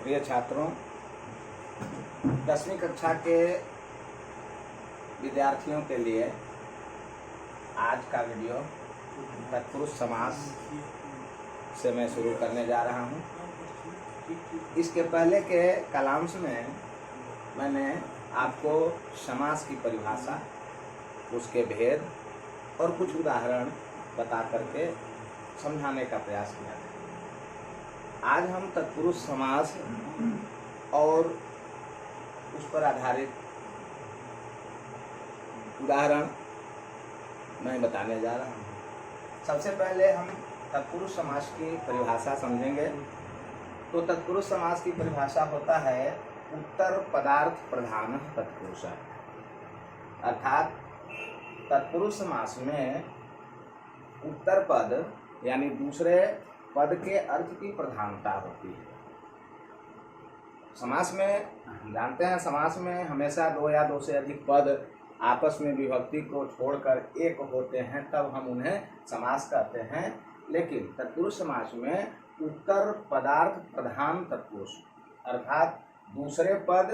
प्रिय छात्रों, 10वीं कक्षा के विद्यार्थियों के लिए आज का वीडियो तत्पुरुष समास से मैं शुरू करने जा रहा हूँ। इसके पहले के कलांश में मैंने आपको समास की परिभाषा, उसके भेद और कुछ उदाहरण बता करके समझाने का प्रयास किया था। आज हम तत्पुरुष समास और उस पर आधारित उदाहरण मैं बताने जा रहा हूँ। सबसे पहले हम तत्पुरुष समास की परिभाषा समझेंगे। तो तत्पुरुष समास की परिभाषा होता है उत्तर पदार्थ प्रधान तत्पुरुष, अर्थात तत्पुरुष समास में उत्तर पद यानी दूसरे पद के अर्थ की प्रधानता होती है। समास में जानते हैं, समास में हमेशा दो या दो से अधिक पद आपस में विभक्ति को छोड़कर एक होते हैं, तब हम उन्हें समास कहते हैं। लेकिन तत्पुरुष समास में उत्तर पदार्थ प्रधान तत्पुरुष, अर्थात दूसरे पद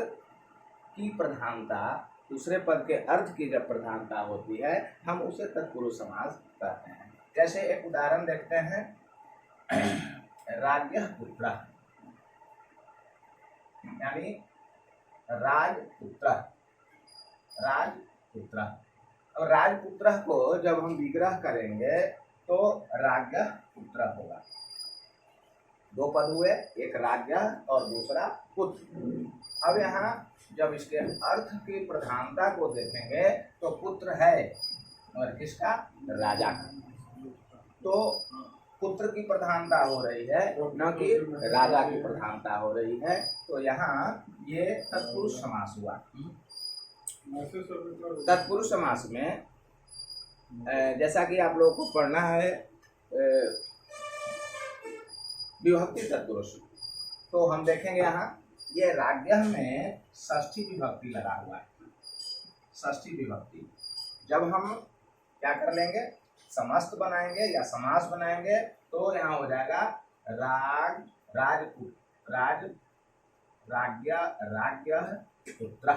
की प्रधानता, दूसरे पद के अर्थ की जब प्रधानता होती है, हम उसे तत्पुरुष समास कहते हैं। जैसे एक उदाहरण देखते हैं, राज्ञः पुत्रः, यानी राजपुत्रः, राजपुत्रः। और राजपुत्रः को जब हम विग्रह करेंगे तो राज्ञः पुत्रः होगा। दो पद हुए, एक राज्ञः और दूसरा पुत्र। अब यहाँ जब इसके अर्थ की प्रधानता को देखेंगे तो पुत्र है और किसका? राजा का। तो पुत्र की प्रधानता हो रही है, न कि राजा की प्रधानता हो रही है। तो यहाँ ये तत्पुरुष समास हुआ। तत्पुरुष समास में जैसा कि आप लोगों को पढ़ना है विभक्ति तत्पुरुष, तो हम देखेंगे यहाँ ये राज्ञः में षष्ठी विभक्ति लगा हुआ है। षष्ठी विभक्ति जब हम क्या कर लेंगे, समस्त बनाएंगे या समास बनाएंगे, तो यहाँ हो जाएगा राज्ञः पुत्रः,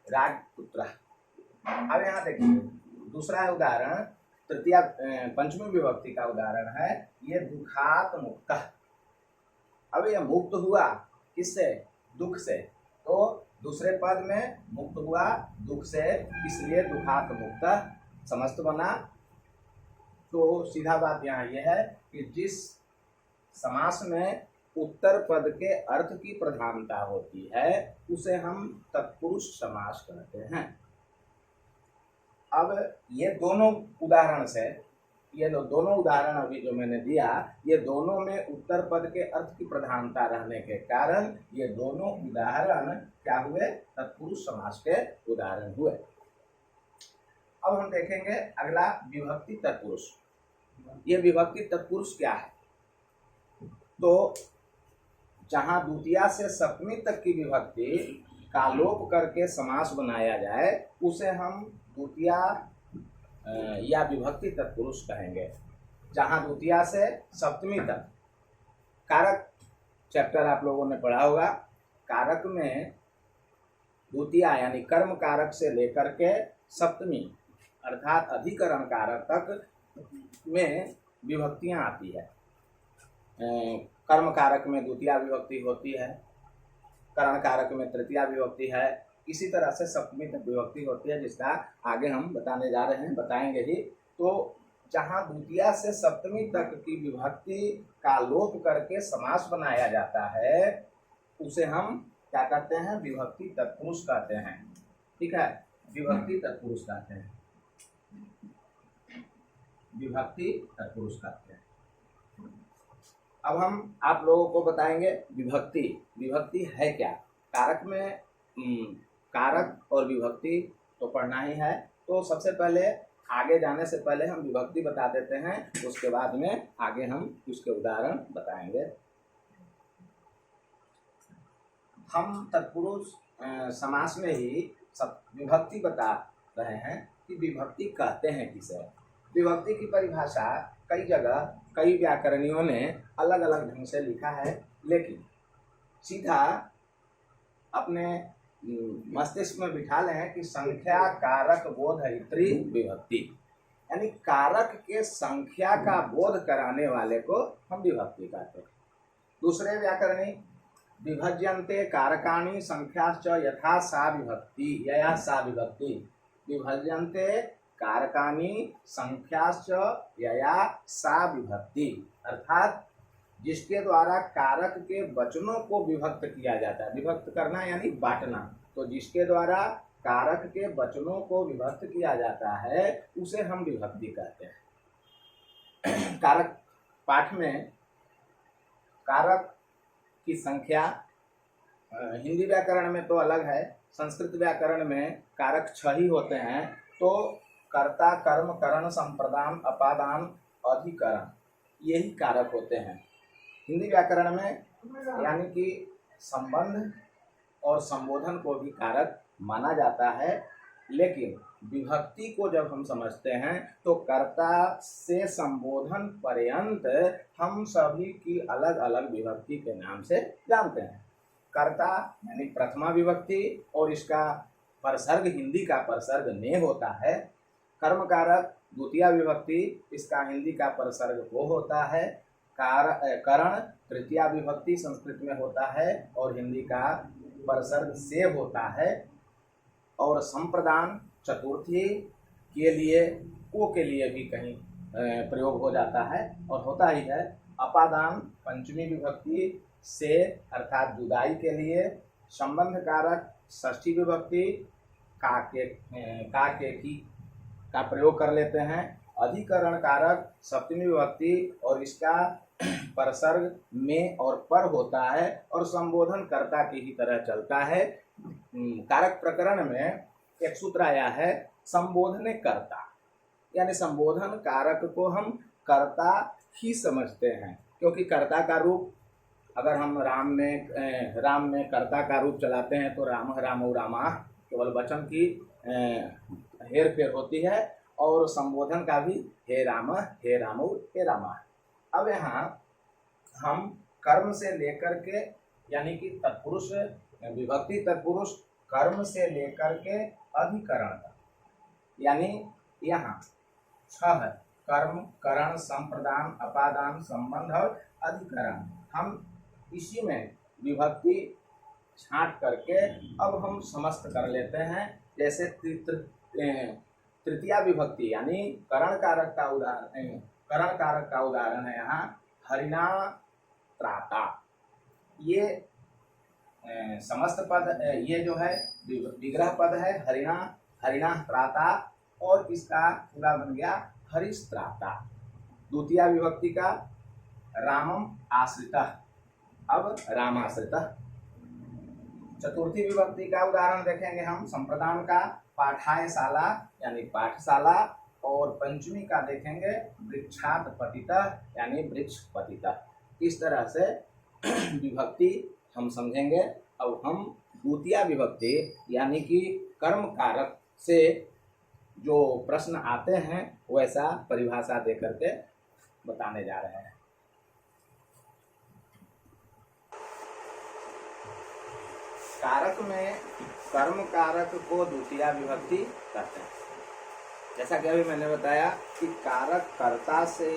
राजपुत्रः। अब यहाँ देखिए दूसरा उदाहरण, तृतीया पंचमी विभक्ति का उदाहरण है, ये दुखात मुक्तः। अब यह मुक्त हुआ किससे? दुख से। तो दूसरे पद में मुक्त हुआ दुख से, इसलिए दुखात मुक्तः समस्त बना। तो सीधा बात यहाँ यह है कि जिस समास में उत्तर पद के अर्थ की प्रधानता होती है उसे हम तत्पुरुष समास कहते हैं। अब ये दोनों उदाहरण से, ये दोनों उदाहरण अभी जो मैंने दिया, ये दोनों में उत्तर पद के अर्थ की प्रधानता रहने के कारण ये दोनों उदाहरण क्या हुए? तत्पुरुष समास के उदाहरण हुए। अब हम देखेंगे अगला विभक्ति तत्पुरुष। ये विभक्ति तत्पुरुष क्या है? तो जहां द्वितीया से सप्तमी तक की विभक्ति का लोप करके समास बनाया जाए उसे हम द्वितीया या विभक्ति तत्पुरुष कहेंगे। जहां द्वितीया से सप्तमी तक, कारक चैप्टर आप लोगों ने पढ़ा होगा, कारक में द्वितीया यानी कर्म कारक से लेकर के सप्तमी अर्थात अधिकरण कारक तक में विभक्तियां आती है। कर्म कारक में द्वितीया विभक्ति होती है, करण कारक में तृतीया विभक्ति है, इसी तरह से सप्तमी तक विभक्ति होती है, जिसका आगे हम बताने जा रहे हैं, बताएंगे ही। तो जहां द्वितीया से सप्तमी तक की विभक्ति का लोप करके समास बनाया जाता है उसे हम क्या कहते हैं? विभक्ति तत्पुरुष कहते हैं। ठीक है, विभक्ति तत्पुरुष कहते हैं, विभक्ति तत्पुरुष कहते हैं। अब हम आप लोगों को बताएंगे विभक्ति। विभक्ति है क्या? कारक में कारक और विभक्ति तो पढ़ना ही है। तो सबसे पहले आगे जाने से पहले हम विभक्ति बता देते हैं, उसके बाद में आगे हम उसके उदाहरण बताएंगे। हम तत्पुरुष समास में ही सब विभक्ति बता रहे हैं कि विभक्ति कहते हैं किसे। विभक्ति की परिभाषा कई जगह कई व्याकरणियों ने अलग अलग ढंग से लिखा है, लेकिन सीधा अपने मस्तिष्क में बिठा लें कि संख्या कारक बोधयित्री विभक्ति, यानी कारक के संख्या का बोध कराने वाले को हम विभक्ति कहते हैं। दूसरे व्याकरणी विभज्यन्ते कारकाणि संख्याश्च यथा सा विभक्ति, यया सा विभक्ति। विभज्यन्ते कारकाणि संख्याश्च यया सा विभक्ति, अर्थात जिसके द्वारा कारक के वचनों को विभक्त किया जाता है। विभक्त करना यानी बांटना, तो जिसके द्वारा कारक के वचनों को विभक्त किया जाता है उसे हम विभक्ति कहते हैं। कारक पाठ में कारक की संख्या हिंदी व्याकरण में तो अलग है, संस्कृत व्याकरण में कारक 6 ही होते हैं। तो कर्ता, कर्म, करण, संप्रदान, अपादान, अधिकरण, यही कारक होते हैं। हिंदी व्याकरण में यानी कि संबंध और संबोधन को भी कारक माना जाता है, लेकिन विभक्ति को जब हम समझते हैं तो कर्ता से संबोधन पर्यंत हम सभी की अलग अलग विभक्ति के नाम से जानते हैं। कर्ता यानी प्रथमा विभक्ति और इसका परसर्ग, हिंदी का परसर्ग ने होता है। कर्म कारक द्वितीया विभक्ति, इसका हिंदी का परसर्ग वो होता है। करण तृतीया विभक्ति संस्कृत में होता है और हिंदी का परसर्ग से होता है। और संप्रदान चतुर्थी के लिए, को के लिए भी कहीं प्रयोग हो जाता है और होता ही है। अपादान पंचमी विभक्ति से अर्थात जुदाई के लिए। संबंध कारक षष्ठी विभक्ति का के की का प्रयोग कर लेते हैं। अधिकरण कारक सप्तमी विभक्ति और इसका परसर्ग में और पर होता है और संबोधन कर्ता की ही तरह चलता है। कारक प्रकरण में एक सूत्र आया है संबोधने कर्ता, यानी संबोधन कारक को हम कर्ता ही समझते हैं, क्योंकि कर्ता का रूप अगर हम राम में कर्ता का रूप चलाते हैं तो राम रामौ रामा, केवल वचन की हेर फेर होती है और संबोधन का भी हे राम हे रामौ हे रामा। अब यहाँ हम कर्म से लेकर के यानी कि तत्पुरुष विभक्ति तत्पुरुष कर्म से लेकर के अधिकरण तक, यानी यहाँ 6 कर्म, करण, संप्रदान, अपादान, संबंध और अधिकरण, हम इसी में विभक्ति छांट करके अब हम समस्त कर लेते हैं। जैसे तृतीया विभक्ति यानी करण कारक का उदाहरण है यहाँ हरिणा त्राता। ये समस्त पद, ये जो है विग्रह पद है हरिणा त्राता और इसका पूरा बन गया हरिस्त्राता। द्वितीया विभक्ति का रामम आश्रितः, अब रामाश्रितः। चतुर्थी विभक्ति का उदाहरण देखेंगे हम संप्रदान का पाठायशाला यानी पाठशाला और पंचमी का देखेंगे वृक्षात पतितः यानी वृक्ष पतितः। इस तरह से विभक्ति हम समझेंगे। अब हम द्वितीया विभक्ति यानी कि कर्म कारक से जो प्रश्न आते हैं वैसा परिभाषा दे करके बताने जा रहे हैं। कारक में कर्म कारक को द्वितीया विभक्ति कहते हैं। जैसा कि अभी मैंने बताया कि कारक कर्ता से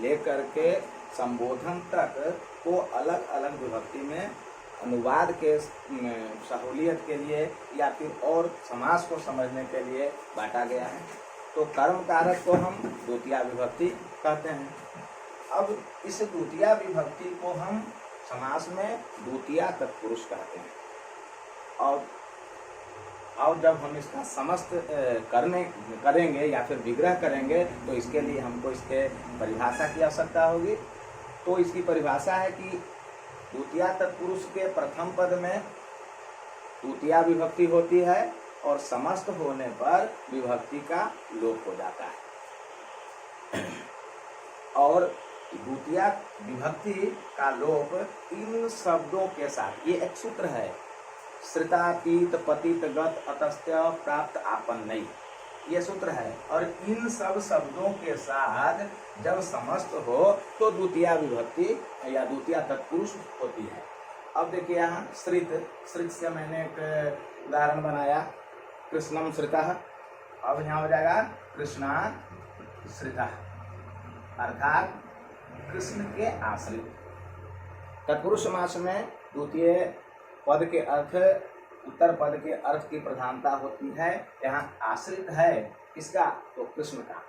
लेकर के संबोधन तक को अलग अलग विभक्ति में अनुवाद के सहूलियत के लिए या फिर और समास को समझने के लिए बांटा गया है। तो कर्म कारक को हम द्वितीया विभक्ति कहते हैं। अब इस द्वितीया विभक्ति को हम समास में द्वितीया तत्पुरुष कहते हैं। और जब हम इसका समस्त करेंगे या फिर विग्रह करेंगे तो इसके लिए हमको इसके परिभाषा की आवश्यकता होगी। तो इसकी परिभाषा है कि द्वितीया तत्पुरुष के प्रथम पद में द्वितीया विभक्ति होती है और समस्त होने पर विभक्ति का लोप हो जाता है। और द्वितीया विभक्ति का लोप इन शब्दों के साथ, ये एक सूत्र है, श्रितातीत पतित गत अतस्त्य प्राप्त आपन्नई, ये सूत्र है। और इन सब शब्दों के साथ जब समस्त हो तो द्वितीया विभक्ति या द्वितीया तत्पुरुष होती है। अब देखिए यहाँ श्रित, श्रित से मैंने एक उदाहरण बनाया, कृष्णम श्रितः। अब यहाँ हो जाएगा कृष्णा श्रितः, अर्थात कृष्ण के आश्रित। तत्पुरुष समास में द्वितीय पद के अर्थ, उत्तर पद के अर्थ की प्रधानता होती है। यहाँ आश्रित है किसका? तो कृष्ण का।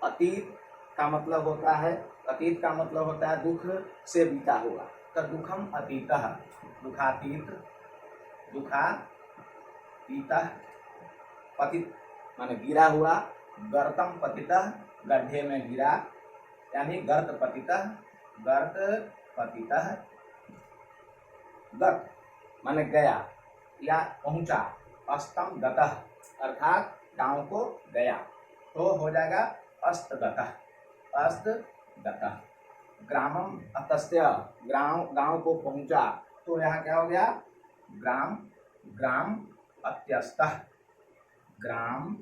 अतीत का मतलब होता है, अतीत का मतलब होता है दुख से बीता हुआ, तो दुखम अतीतः, दुखातीत, दुखातीतः। पतित माने गिरा हुआ, गर्तम पतितः, गड्ढे में गिरा, यानी गर्त पतितः, गर्त पतितः। गत माने गया या पहुंचा, अस्तम गतः अर्थात गांव को गया, तो हो जाएगा अस्तगतः, अस्तगतः। ग्रामम अतस्य, गांव को पहुंचा, तो यहाँ क्या हो गया? ग्राम, ग्राम अत्यस्तः, ग्राम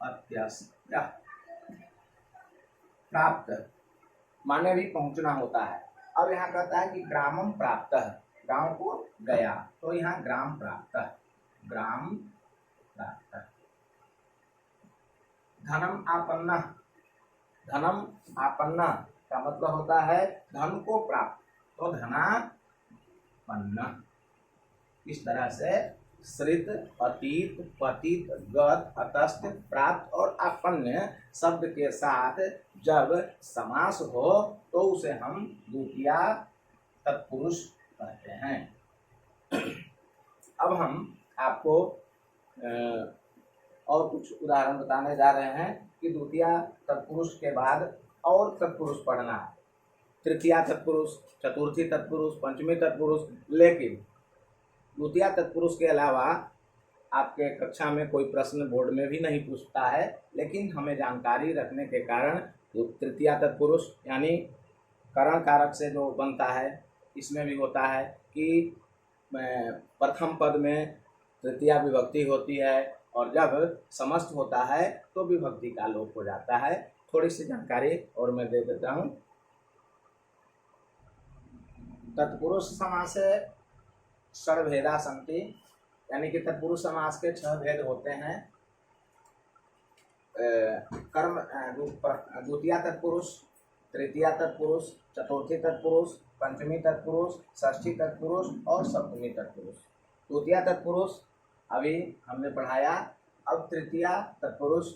अत्यस्तः। प्राप्त माने भी पहुंचना होता है। अब यहाँ कहता है कि ग्रामम प्राप्त, गांव को गया, तो यहाँ ग्राम प्राप्त, ग्राम प्राप्त। धनम आपन्ना, धनम आपन्ना का मतलब होता है धन को प्राप्त, तो धनापन्न। इस तरह से श्रित, अतीत, पतित, गत, अतस्त, प्राप्त और आपन्न शब्द के साथ जब समास हो तो उसे हम द्वितीया तत्पुरुष कहते हैं। अब हम आपको और कुछ उदाहरण बताने जा रहे हैं कि द्वितीया तत्पुरुष के बाद और तत्पुरुष पढ़ना है। तृतीया तत्पुरुष, चतुर्थी तत्पुरुष, पंचमी तत्पुरुष, लेकिन द्वितीया तत्पुरुष के अलावा आपके कक्षा में कोई प्रश्न बोर्ड में भी नहीं पूछता है, लेकिन हमें जानकारी रखने के कारण तृतीया तत्पुरुष यानी करण कारक से जो बनता है, इसमें भी होता है कि प्रथम पद में तृतीया विभक्ति होती है और जब समस्त होता है तो विभक्ति का लोप हो जाता है। थोड़ी सी जानकारी और मैं दे देता हूँ। तत्पुरुष समास षड्भेदा सन्ति, यानी कि तत्पुरुष समास के 6 भेद होते हैं। कर्म द्वितीया तत्पुरुष, तृतीया तत्पुरुष, चतुर्थी तत्पुरुष, पंचमी तत्पुरुष, षष्ठी तत्पुरुष और सप्तमी तत्पुरुष। द्वितीया तत्पुरुष अभी हमने पढ़ाया। अब तृतीया तत्पुरुष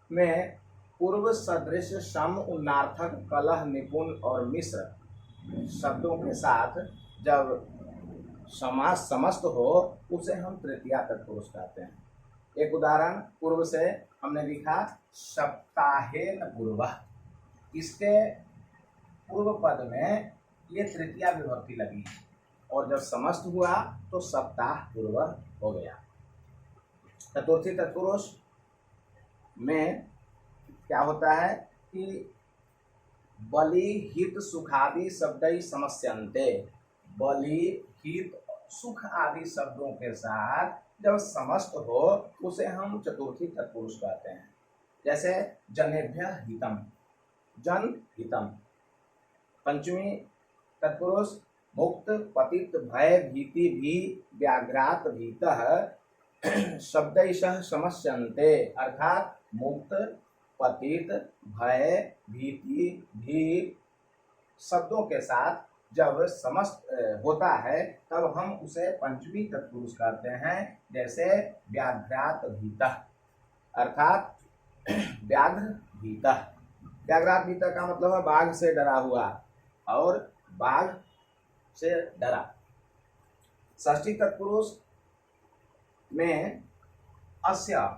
में पूर्व सदृश सम, उन्नार्थक, कलह, निपुण और मिश्र शब्दों के साथ जब समास समस्त हो उसे हम तृतीया तत्पुरुष कहते हैं। एक उदाहरण पूर्व से हमने लिखा, सप्ताहेन पूर्वः। इसके पूर्व पद में ये तृतीया विभक्ति लगी और जब समस्त हुआ तो सप्ताह पूर्व हो गया। चतुर्थी तत्पुरुष में क्या होता है कि बलि, हित, सुखादि शब्दई समस्यन्ते, बलि, हित, सुख आदि शब्दों के साथ जब समस्त हो उसे हम चतुर्थी तत्पुरुष कहते हैं। जैसे जनेभ्य हितम, जन हितम। पंचमी तत्पुरुष मुक्त, पतित, भय, भीति, भी, व्याघ्रात, भीतः शब्दैशः समस्यन्ते, अर्थात मुक्त, पतित, भय, भीति, भी शब्दों के साथ जब समस्त होता है तब हम उसे पंचमी तत्पुरुष कहते हैं। जैसे व्याघ्रात भीतः, अर्थात व्याघ्र भीतः। व्याघ्रात भीतः का मतलब है बाघ से डरा हुआ और बाघ से डरा। षष्ठी तत्पुरुष में अस्य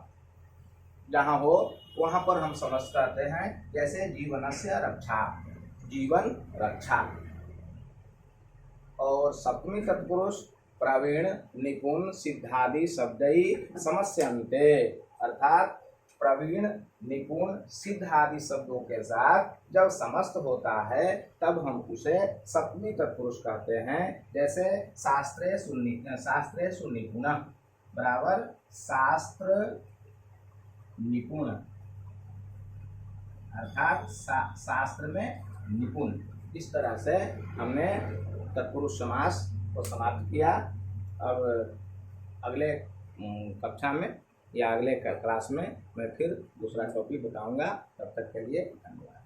जहाँ हो वहाँ पर हम समस्त कहते हैं। जैसे जीवनस्य रक्षा, जीवन रक्षा। और सप्तमी तत्पुरुष प्रवीण, निपुण, सिद्धादि शब्दई समस्यन्ते, अर्थात प्रवीण, निपुण, सिद्ध आदि शब्दों के साथ जब समस्त होता है तब हम उसे सप्तमी तत्पुरुष कहते हैं। जैसे शास्त्रे सुनिपुण बराबर शास्त्र निपुण, अर्थात शास्त्र में निपुण। इस तरह से हमने तत्पुरुष समास को समाप्त किया। अब अगले कक्षा में या अगले क्लास में मैं फिर दूसरा टॉपिक बताऊंगा। तब तक के लिए धन्यवाद।